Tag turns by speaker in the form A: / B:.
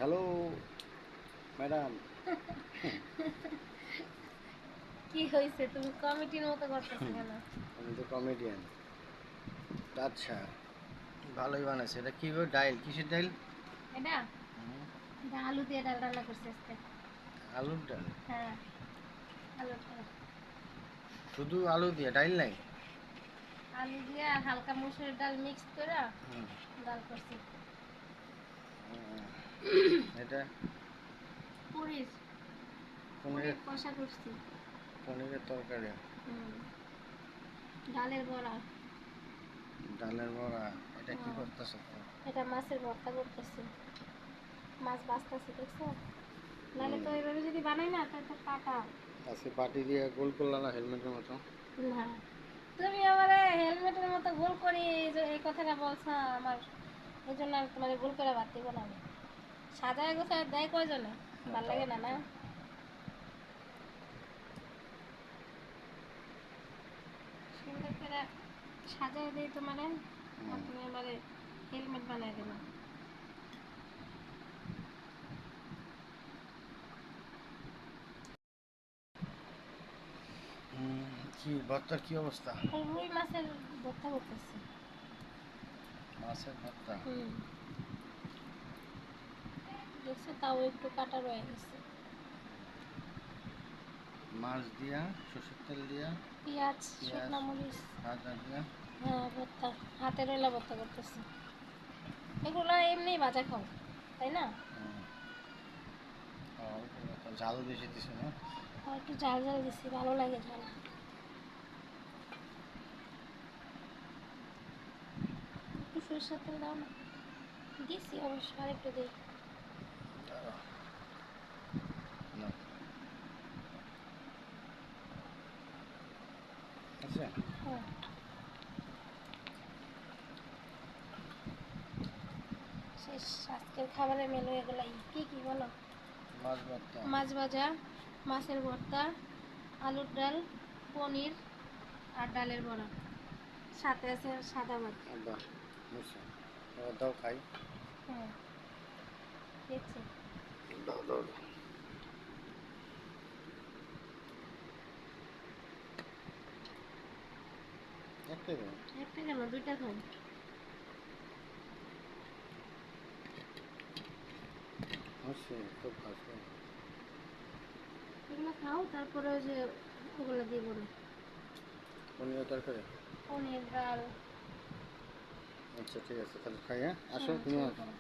A: Hello madam.
B: কি হয়েছে? তুমি কমিটির মতো করতেছো কেন?
A: আমি তো কমেডিয়ান। আচ্ছা, ভালোই বানাইছে। এটা কি গো, ডাইল? কিসের ডাইল?
B: এটা এটা আলু দিয়ে ডাল রান্না করছে আজকে।
A: আলুর ডাল?
B: হ্যাঁ, আলুর ডাল।
A: শুধু আলু দিয়ে ডাইল নাই?
B: আলু দিয়ে আর হালকা মসুরের ডাল মিক্স করে
A: হুম।
B: ডাল করছি।
A: এটা
B: পনির
A: পনিরের
B: পনির কষা করছি।
A: পনিরের তরকারি।
B: হুম, ডালের বড়া।
A: ডালের বড়া। এটা কি
B: হুম,
A: করতেছ?
B: এটা মাছের ভর্তা করতেছি। মাছ বাছতেছি, দেখছো? নাহলে
A: হুম।
B: তো এইভাবে যদি বানাই না তাহলে তো কাটা।
A: আজকে পাটি দিয়ে গোল করলা না হেলমেটের মতো?
B: না, তুমি আমার হেলমেটের মতো গোল করি এই কথাটা বলছো আমার, এই জন্য আর তোমার গোল করে বাদ দিব না আমি। সাজায় গোছায় দেয় কয়জনে? ভাল
A: তাও
B: লাগে না
A: ঠিক
B: না?
A: আছে।
B: সুন্দর করে সাজায় দিই তোমারে, আর
A: হুম।
B: তুমি আমারে হেলমেট বানাই দেবো।
A: কি ভর্তার কি অবস্থা?
B: রুই মাছের ভর্তা করতেছি।
A: মাছের ভর্তা?
B: হুম, দেখছো তাও একটু কাটা রয়ে গেছে।
A: মাছ দিয়া, সরষের তেল দিয়া,
B: পেঁয়াজ,
A: পেঁয়াজ,
B: শুকনা মরিচ।
A: আদা দিয়া।
B: হ্যাঁ, ভর্তা। হাতের রইলা ভর্তা করতেছি। এগুলো এমনি ভাজা খাও, তাই না?
A: হুম। ঝাল বেশি দিছে না?
B: আর একটু ঝাল ঝাল দিছি, ভালো লাগে ঝাল। একটু সরষের তেল দাও না। দিছি অবশ্য, আর একটু দিই।
A: দাঁড়াও, না আছে।
B: হ্যাঁ, শেষ। আজকের খাবারের মেনু এগুলাই। কি কি বলো?
A: মাছ ভর্তা।
B: মাছ ভাজা, মাছের ভর্তা, আলুর ডাল, পনির আর ডালের বড়া। সাথে আছে সাদা ভাত।
A: বাহ, বুঝছো? এবার দাও খাই।
B: হ্যাঁ, দেখছি।
A: দাও দাও দাও। একটাই দাও।
B: একটা কেন, দুইটা খাও।
A: হচ্ছে খুব ভালো।
B: এগুলো খাও, তারপরে ওই যে ওগুলো দিয়ে বলো।
A: পনিরের তরকারি?
B: পনির, ডাল।
A: আচ্ছা ঠিক আছে, তাহলে খাই। হ্যাঁ, আসো
B: হুম,
A: তুমি।
B: শুরু করো।